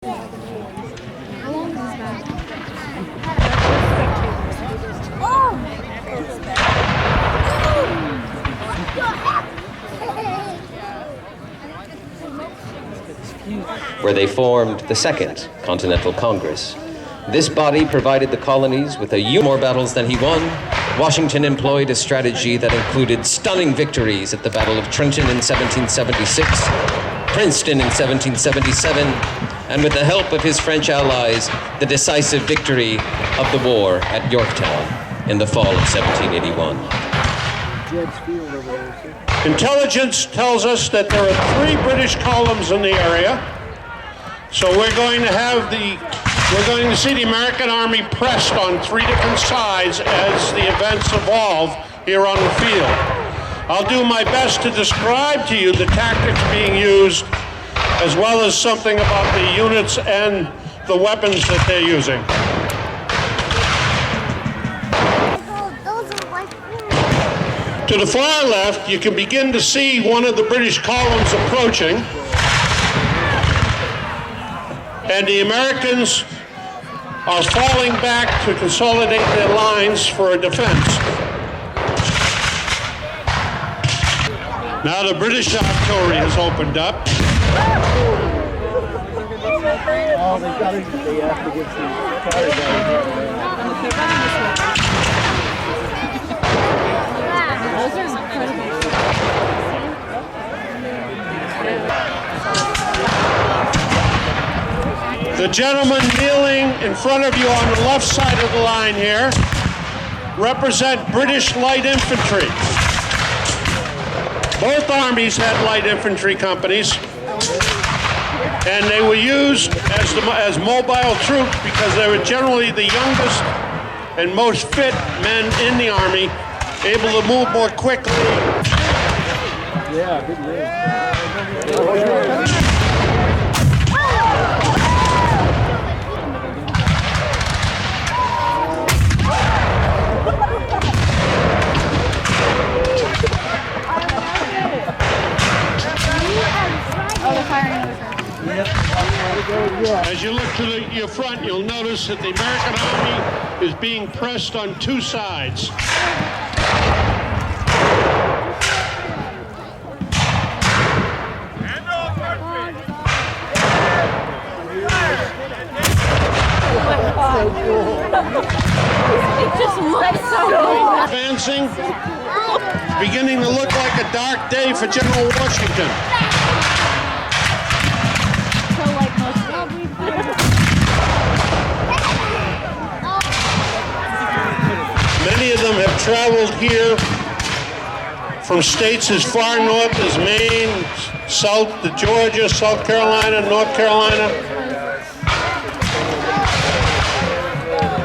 Where they formed the Second Continental Congress. This body provided the colonies with more battles than he won. Washington employed a strategy that included stunning victories at the Battle of Trenton in 1776, Princeton in 1777, and with the help of his French allies, the decisive victory of the war at Yorktown in the fall of 1781. Intelligence tells us that there are 3 British columns in the area. So we're going to see the American Army pressed on 3 different sides as the events evolve here on the field. I'll do my best to describe to you the tactics being used, as well as something about the units and the weapons that they're using. To the far left, you can begin to see one of the British columns approaching. And the Americans are falling back to consolidate their lines for a defense. Now the British artillery has opened up. The gentlemen kneeling in front of you on the left side of the line here represent British light infantry. Both armies had light infantry companies, and they were used as mobile troops because they were generally the youngest and most fit men in the army, able to move more quickly. Yeah, good move. As you look to your front, you'll notice that the American Army is being pressed on 2 sides. It just looks so Advancing, beginning to look like a dark day for General Washington. Many of them have traveled here from states as far north as Maine, south to Georgia, South Carolina, North Carolina.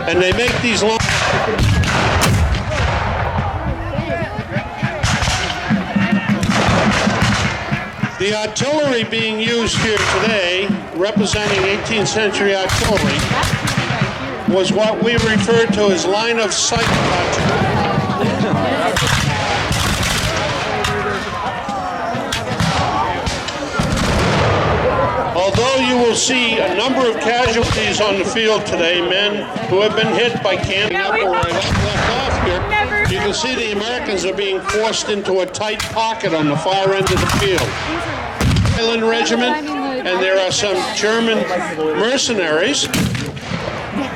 And they make these long... The artillery being used here today, representing 18th century artillery, was what we refer to as line of sight artillery. Although you will see a number of casualties on the field today, men who have been hit by cannon up or left off here, you can see the Americans are being forced into a tight pocket on the far end of the field. Island Regiment, and there are some German mercenaries.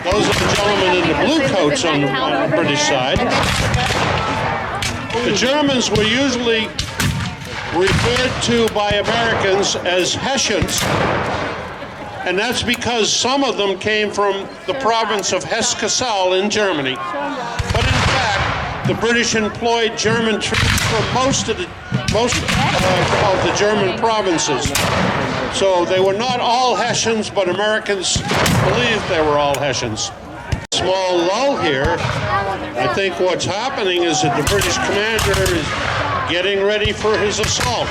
Those are the gentlemen in the blue coats on the British side. The Germans were usually referred to by Americans as Hessians, and that's because some of them came from the province of Hesse-Cassel in Germany. But in fact, the British employed German troops from most of the German provinces. So they were not all Hessians, but Americans believed they were all Hessians. Small lull here. I think what's happening is that the British commander is getting ready for his assault.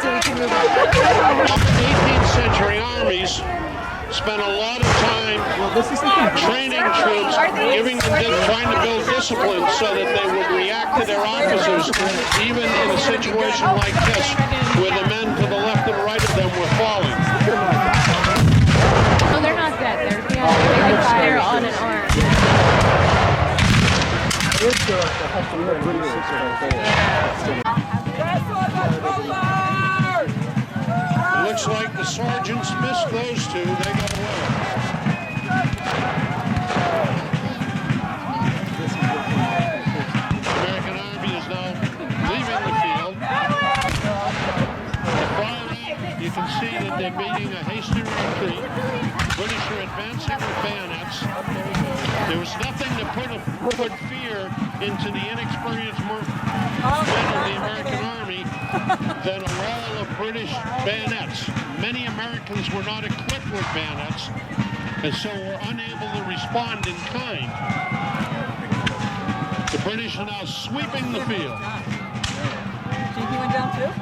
18th century armies spent a lot of time training troops, trying to build discipline so that they would react to their officers, even in a situation like this, where the men to the left and right of them were falling. No, they're not dead. They're on an arm. Looks like the sergeants missed those two. They got away. The American Army is now leaving the field. The far right, you can see that they're beating a hasty retreat. The British are advancing with bayonets. There was nothing to put fear into the inexperienced men of the American Army than a wall of British bayonets. Many Americans were not equipped with bayonets, and so were unable to respond in kind. The British are now sweeping the field. He went down too?